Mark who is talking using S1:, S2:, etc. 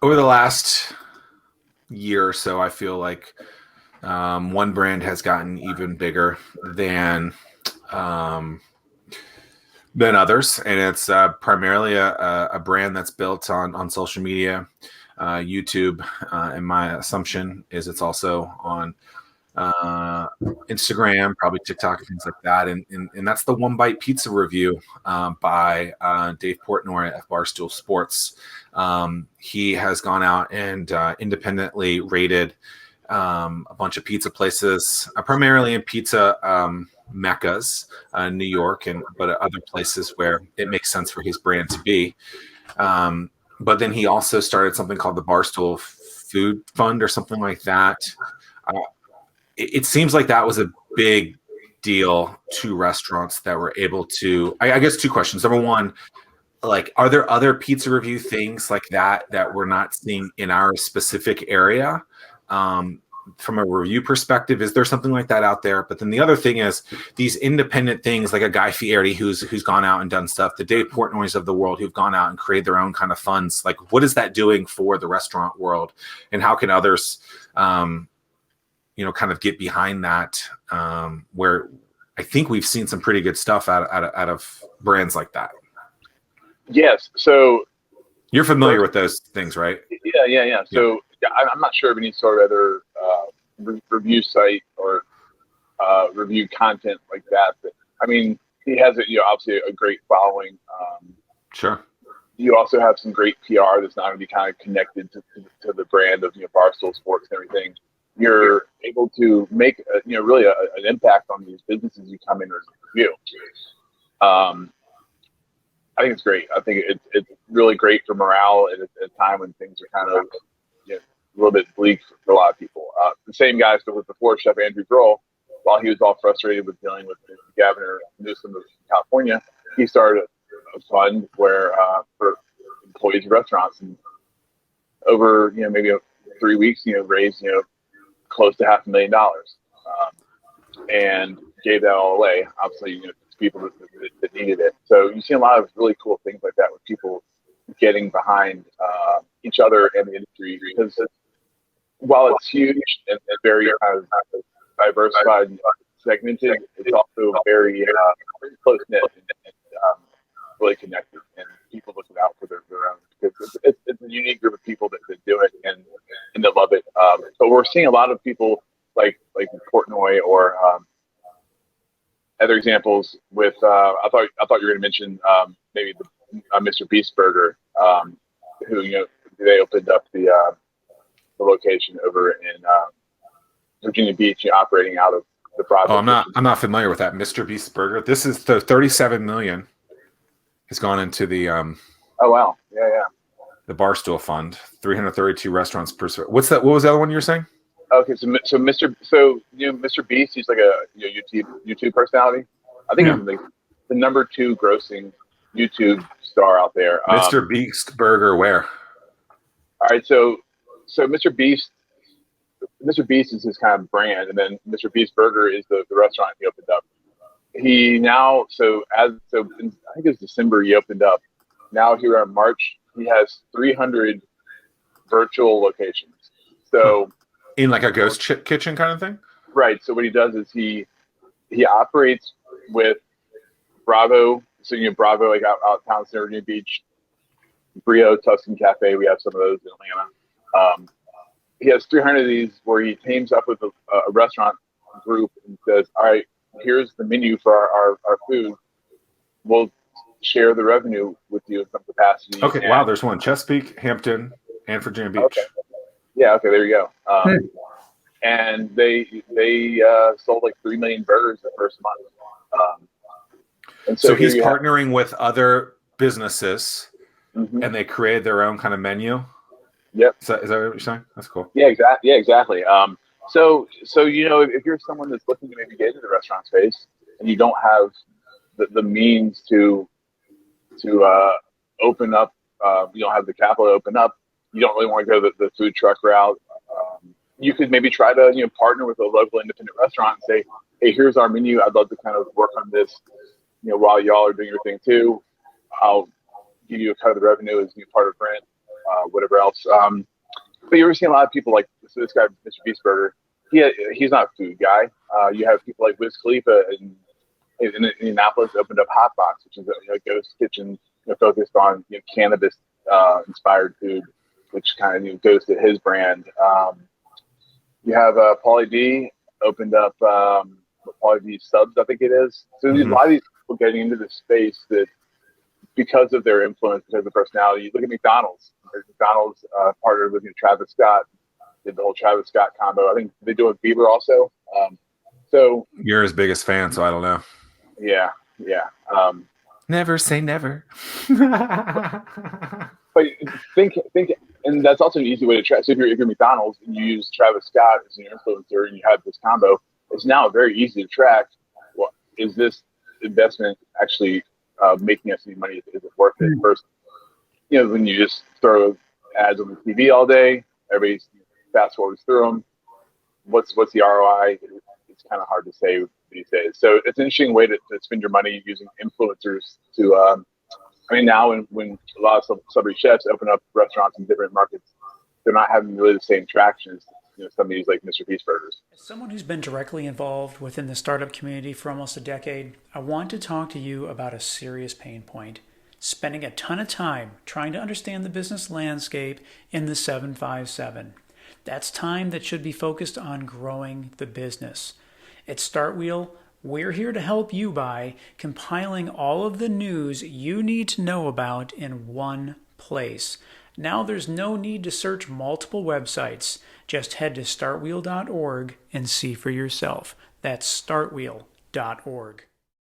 S1: Over the last year or so, I feel like one brand has gotten even bigger um, than others, and it's primarily a brand that's built on social media, YouTube, and my assumption is it's also on uh, Instagram, probably TikTok, and things like that. And that's the One Bite Pizza review by Dave Portnoy at Barstool Sports. He has gone out and independently rated a bunch of pizza places, primarily in pizza meccas, New York, and but other places where it makes sense for his brand to be. Um, but then he also started something called the Barstool Food Fund or something like that. Uh, it seems like that was a big deal to restaurants that were able to. I guess two questions. Number one, like, are there other pizza review things like that we're not seeing in our specific area? Um, from a review perspective, is there something like that out there? But then the other thing is these independent things, like a Guy Fieri who's gone out and done stuff, the Dave Portnoys of the world who've gone out and created their own kind of funds. Like, what is that doing for the restaurant world, and how can others, kind of get behind that? Where I think we've seen some pretty good stuff out of brands like that.
S2: Yes. So
S1: you're familiar with those things, right?
S2: Yeah. So I'm not sure of any sort of other review site or review content like that. But I mean, he has obviously a great following.
S1: Sure.
S2: You also have some great PR that's not going to be kind of connected to the brand of Barstool Sports and everything. You're able to make really an impact on these businesses you come in and review. I think it's great. I think it's really great for morale at a time when things are kind of a little bit bleak for a lot of people. The same guy with the Florida chef Andrew Grohl, while he was all frustrated with dealing with Governor Newsom of California, he started a fund where for employees of restaurants, and over maybe 3 weeks raised close to $500,000, and gave that all away. Obviously, to people that needed it. So you see a lot of really cool things like that with people getting behind each other and the industry, because while it's huge and very kind of diversified and segmented, it's also very close knit and really connected, and people looking out for their own, because it's a unique group of people that do it and that love it. But we're seeing a lot of people like Portnoy or other examples with. I thought you were going to mention maybe the Mr. Beast Burger, who they opened up the location over in Virginia Beach, operating out of the Bravo.
S1: Oh, I'm not familiar with that Mr. Beast Burger. This is the 37 million has gone into the.
S2: Oh wow! Yeah.
S1: The Barstool Fund, 332 restaurants per. What's that? What was the other one you were saying?
S2: Okay, so Mr. Beast, he's like a YouTube personality. I think he's like the number 2 grossing YouTube star out there.
S1: Mr. Beast Burger, where?
S2: All right, so Mr. Beast is his kind of brand, and then Mr. Beast Burger is the restaurant he opened up. He now I think it's December he opened up. Now here in March he has 300 virtual locations. So.
S1: In like a ghost kitchen kind of thing?
S2: Right. So what he does is he operates with Bravo. So Bravo, like out town, Virginia Beach, Brio, Tuscan Cafe. We have some of those in Atlanta. He has 300 of these where he teams up with a restaurant group and says, "All right, here's the menu for our food. We'll share the revenue with you in some capacity."
S1: Okay. Wow. There's one Chesapeake, Hampton, and Virginia Beach.
S2: Okay. Yeah. Okay. There you go. And they sold like 3 million burgers the first month.
S1: And so he's partnering with other businesses, and they created their own kind of menu.
S2: Yep.
S1: Is that what you're saying? That's cool.
S2: Yeah. Exactly. Yeah. Exactly. So if you're someone that's looking to maybe get into the restaurant space and you don't have the means to open up, you don't have the capital to open up, you don't really want to go the food truck route, you could maybe try to partner with a local independent restaurant and say, "Hey, here's our menu. I'd love to kind of work on this, while y'all are doing your thing too. I'll give you a cut of the revenue as part of rent. whatever else. But you're seeing a lot of people like this guy, Mr. Beastburger. He's not a food guy. You have people like Wiz Khalifa in Indianapolis opened up Hotbox, which is a ghost kitchen focused on cannabis inspired food, which kind of goes to his brand. You have Pauly D opened up Pauly D Subs, I think it is. So there's a lot of these people getting into this space that, because of their influence, because of the personality. You look at McDonald's. McDonald's partnered with Travis Scott, did the whole Travis Scott combo. I think they do it with Bieber also. So
S1: you're his biggest fan, so I don't know.
S2: Yeah.
S1: Never say never.
S2: But think, and that's also an easy way to track. So if you're McDonald's and you use Travis Scott as your influencer and you have this combo, it's now very easy to track. Well, is this investment actually making us any money? Is it worth it? First, when you just throw ads on the TV all day, everybody fast forwards through them. What's the ROI? It's kind of hard to say these days. So it's an interesting way to spend your money using influencers to. Now when a lot of celebrity chefs open up restaurants in different markets, they're not having really the same traction as some of these like Mr. Beast Burgers.
S3: As someone who's been directly involved within the startup community for almost a decade, I want to talk to you about a serious pain point. Spending a ton of time trying to understand the business landscape in the 757. That's time that should be focused on growing the business. At StartWheel, we're here to help you by compiling all of the news you need to know about in one place. Now there's no need to search multiple websites. Just head to startwheel.org and see for yourself. That's startwheel.org.